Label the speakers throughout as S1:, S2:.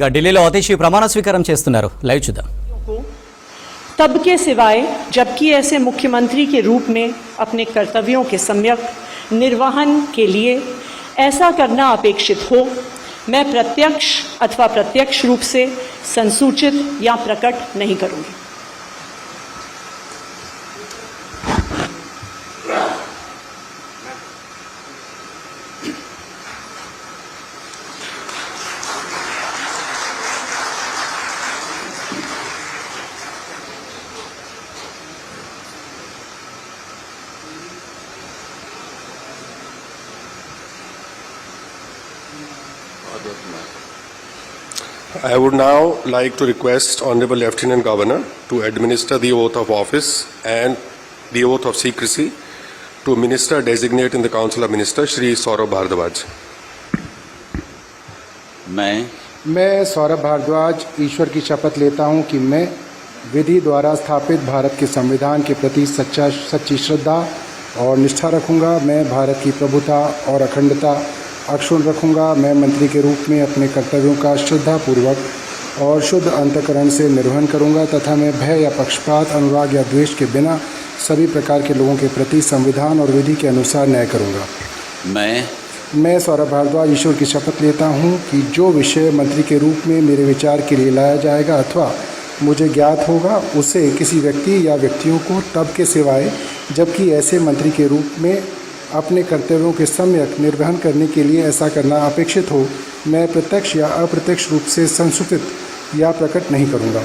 S1: ఢిల్లీలో అతిశీ ప్రమాణ స్వీకారం చేస్తున్నారు. లైవ్ చూద్దాం.
S2: तब के सिवाय जबकि ऐसे मुख्यमंत्री के रूप में अपने कर्तव्यों के सम्यक निर्वहन के लिए ऐसा करना अपेक्षित हो, मैं प्रत्यक्ष अथवा प्रत्यक्ष रूप से संसूचित या प्रकट नहीं करूंगी.
S3: I would now like to request Honorable Lieutenant Governor to administer the oath of office and the oath of secrecy to Minister Designate in the Council of Ministers, Shri Saurabh Bhardwaj.
S4: मैं सौरभ भारद्वाज ईश्वर की शपथ लेता हूं कि मैं विधि द्वारा स्थापित भारत के संविधान के प्रति सच्ची श्रद्धा और निष्ठा रखूंगा. मैं भारत की प्रभुता और अखंडता अक्षुण्ण रखूंगा. मैं मंत्री के रूप में अपने कर्तव्यों का श्रद्धापूर्वक और शुद्ध अंतःकरण से निर्वहन करूंगा तथा मैं भय या पक्षपात, अनुराग या द्वेष के बिना सभी प्रकार के लोगों के प्रति संविधान और विधि के अनुसार न्याय करूंगा. मैं सौरभ भारद्वाज ईश्वर की शपथ लेता हूं कि जो विषय मंत्री के रूप में मेरे विचार के लिए लाया जाएगा अथवा मुझे ज्ञात होगा उसे किसी व्यक्ति या व्यक्तियों को तब के सिवाय जबकि ऐसे मंत्री के रूप में अपने कर्तव्यों के सम्यक निर्वहन करने के लिए ऐसा करना अपेक्षित हो, मैं प्रत्यक्ष या अप्रत्यक्ष रूप से संसूचित या प्रकट नहीं करूंगा.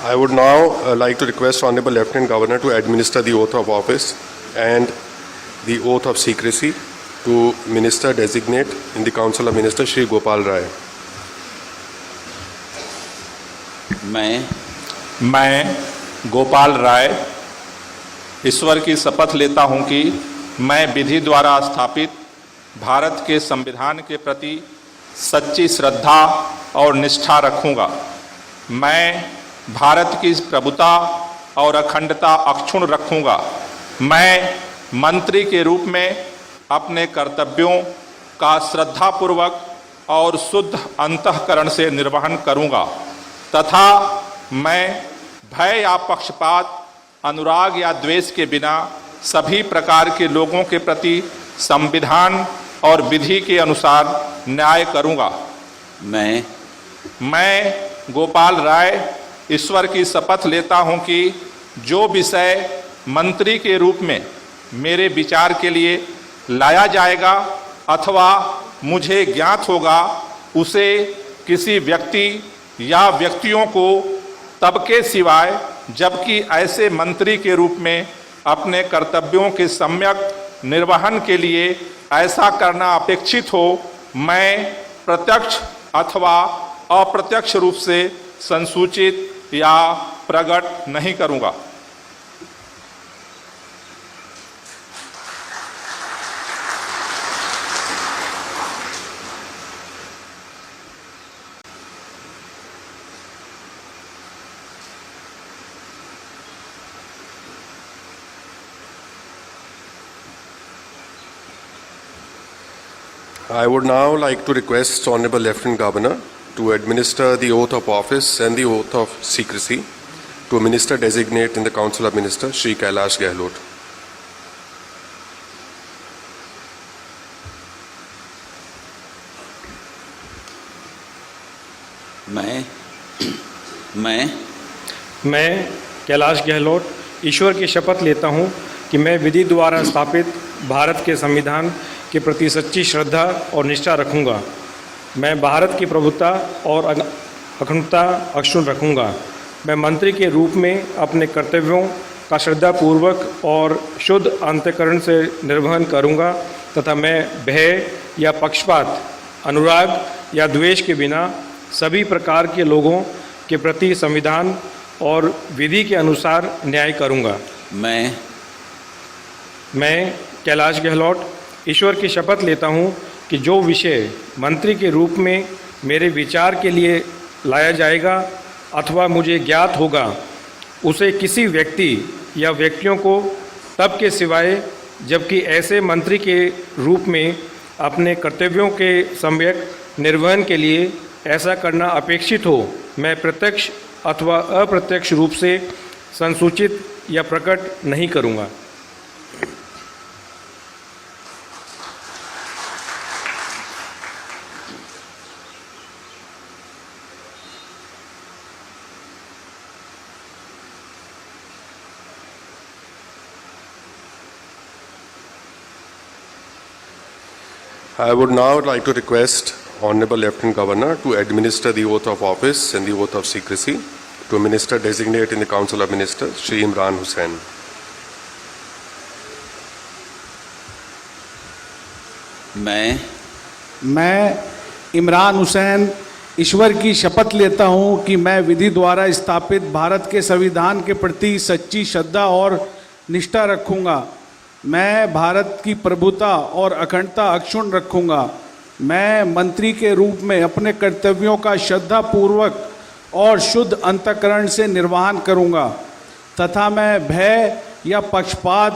S3: I would now like to request Honorable Lieutenant Governor to administer the oath of office and the oath of secrecy to Minister Designate in the Council of Ministers, Shri Gopal Rai.
S5: मैं गोपाल राय ईश्वर की शपथ लेता हूं कि मैं विधि द्वारा स्थापित भारत के संविधान के प्रति सच्ची श्रद्धा और निष्ठा रखूंगा. मैं भारत की प्रभुता और अखंडता अक्षुण्ण रखूंगा. मैं मंत्री के रूप में अपने कर्तव्यों का श्रद्धापूर्वक और शुद्ध अंतःकरण से निर्वहन करूंगा तथा मैं भय या पक्षपात, अनुराग या द्वेष के बिना सभी प्रकार के लोगों के प्रति संविधान और विधि के अनुसार न्याय करूंगा. मैं गोपाल राय ईश्वर की शपथ लेता हूं कि जो विषय मंत्री के रूप में मेरे विचार के लिए लाया जाएगा अथवा मुझे ज्ञात होगा उसे किसी व्यक्ति या व्यक्तियों को तब के सिवाय जबकि ऐसे मंत्री के रूप में अपने कर्तव्यों के सम्यक निर्वहन के लिए ऐसा करना अपेक्षित हो, मैं प्रत्यक्ष अथवा अप्रत्यक्ष रूप से संसूचित या प्रकट नहीं करूंगा.
S3: I would now like to request Honorable Lieutenant Governor to administer the oath of office and the oath of secrecy to Minister Designate in the Council of Ministers, Shri Kailash Gehlot.
S6: मैं कैलाश गहलोत ईश्वर की शपथ लेता हूं कि मैं विधि द्वारा स्थापित भारत के संविधान के प्रति सच्ची श्रद्धा और निष्ठा रखूंगा. मैं भारत की प्रभुता और अखंडता अक्षुण्ण रखूंगा. मैं मंत्री के रूप में अपने कर्तव्यों का श्रद्धापूर्वक और शुद्ध अंतःकरण से निर्वहन करूंगा तथा मैं भय या पक्षपात, अनुराग या द्वेष के बिना सभी प्रकार के लोगों के प्रति संविधान और विधि के अनुसार न्याय करूंगा. मैं कैलाश गहलोत ईश्वर की शपथ लेता हूँ कि जो विषय मंत्री के रूप में मेरे विचार के लिए लाया जाएगा अथवा मुझे ज्ञात होगा उसे किसी व्यक्ति या व्यक्तियों को तब के सिवाय जबकि ऐसे मंत्री के रूप में अपने कर्तव्यों के सम्यक निर्वहन के लिए ऐसा करना अपेक्षित हो मैं प्रत्यक्ष अथवा अप्रत्यक्ष रूप से संसूचित या प्रकट नहीं करूँगा।
S3: I would now like to request Honorable Lieutenant Governor to administer the oath of office and the oath of secrecy to Minister Designate in the Council of Ministers, Shri Imran Hussain.
S7: मैं इमरान हुसैन ईश्वर की शपथ लेता हूं कि मैं विधि द्वारा स्थापित भारत के संविधान के प्रति सच्ची श्रद्धा और निष्ठा रखूंगा। मैं भारत की प्रभुता और अखंडता अक्षुण्ण रखूंगा। मैं मंत्री के रूप में अपने कर्तव्यों का श्रद्धापूर्वक और शुद्ध अंतःकरण से निर्वहन करूंगा तथा मैं भय या पक्षपात,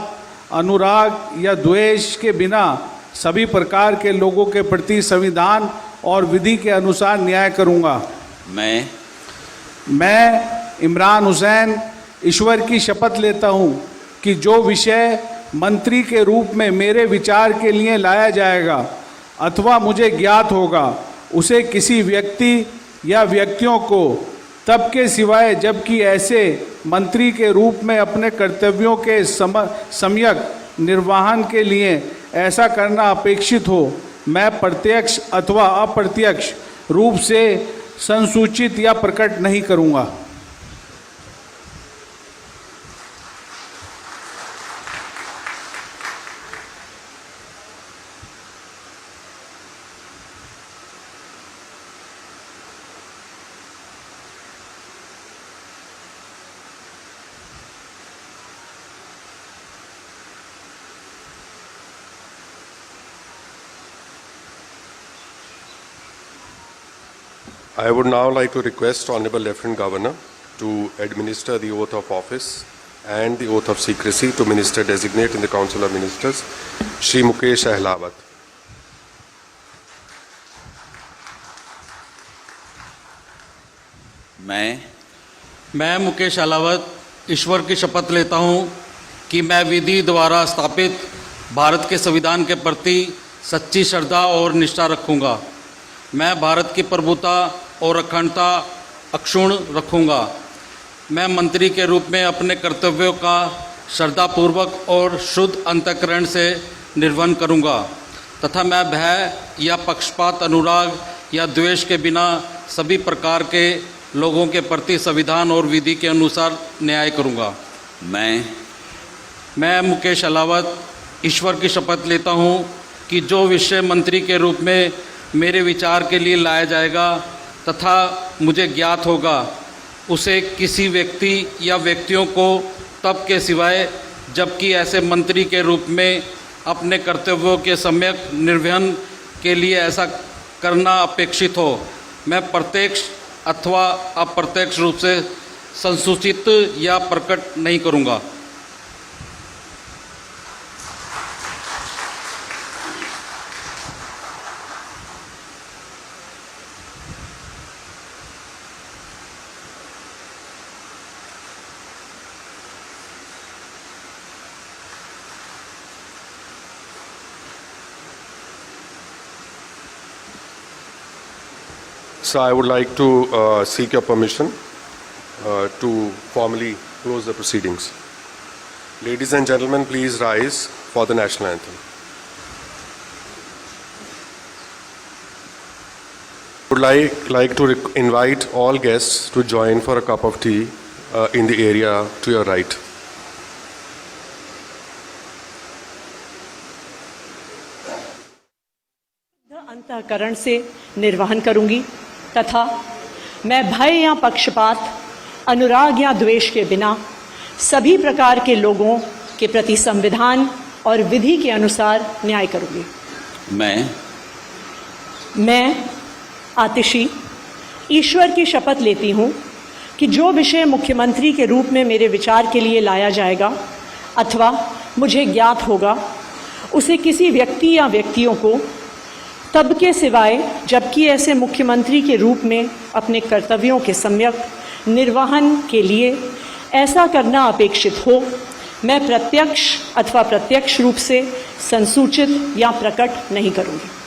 S7: अनुराग या द्वेष के बिना सभी प्रकार के लोगों के प्रति संविधान और विधि के अनुसार न्याय करूंगा। मैं इमरान हुसैन ईश्वर की शपथ लेता हूं कि जो विषय मंत्री के रूप में मेरे विचार के लिए लाया जाएगा अथवा मुझे ज्ञात होगा उसे किसी व्यक्ति या व्यक्तियों को तब के सिवाय जबकि ऐसे मंत्री के रूप में अपने कर्तव्यों के सम्यक निर्वहन के लिए ऐसा करना अपेक्षित हो मैं प्रत्यक्ष अथवा अप्रत्यक्ष रूप से संसूचित या प्रकट नहीं करूँगा।
S3: I would now like to request Honorable Lieutenant Governor to administer the oath of office and the oath of secrecy to Minister Designate in the Council of Ministers, Shri Mukesh Ahlawat.
S8: मैं मुकेश अहलावत ईश्वर की शपथ लेता हूँ कि मैं विधि द्वारा स्थापित भारत के संविधान के प्रति सच्ची श्रद्धा और निष्ठा रखूँगा। मैं भारत की प्रभुता और अखंडता अक्षुण्ण रखूँगा। मैं मंत्री के रूप में अपने कर्तव्यों का श्रद्धापूर्वक और शुद्ध अंतःकरण से निर्वहन करूँगा तथा मैं भय या पक्षपात, अनुराग या द्वेष के बिना सभी प्रकार के लोगों के प्रति संविधान और विधि के अनुसार न्याय करूँगा। मैं मुकेश अहलावत ईश्वर की शपथ लेता हूँ कि जो विषय मंत्री के रूप में मेरे विचार के लिए लाया जाएगा तथा मुझे ज्ञात होगा उसे किसी व्यक्ति या व्यक्तियों को तब के सिवाय जबकि ऐसे मंत्री के रूप में अपने कर्तव्यों के सम्यक निर्वहन के लिए ऐसा करना अपेक्षित हो मैं प्रत्यक्ष अथवा अप्रत्यक्ष रूप से संसूचित या प्रकट नहीं करूँगा।
S3: So I would like to seek your permission to formally close the proceedings. Ladies and gentlemen, please rise for the national anthem. I would like to invite all guests to join for a cup of tea in the area to your right.
S2: अंतःकरण से निर्वहन करूंगी तथा मैं भय या पक्षपात, अनुराग या द्वेष के बिना सभी प्रकार के लोगों के प्रति संविधान और विधि के अनुसार न्याय करूंगी। मैं आतिशी ईश्वर की शपथ लेती हूँ कि जो विषय मुख्यमंत्री के रूप में मेरे विचार के लिए लाया जाएगा अथवा मुझे ज्ञात होगा, उसे किसी व्यक्ति या व्यक्तियों को तब के सिवाय जबकि ऐसे मुख्यमंत्री के रूप में अपने कर्तव्यों के सम्यक निर्वहन के लिए ऐसा करना अपेक्षित हो, मैं प्रत्यक्ष अथवा प्रत्यक्ष रूप से संसूचित या प्रकट नहीं करूँगी।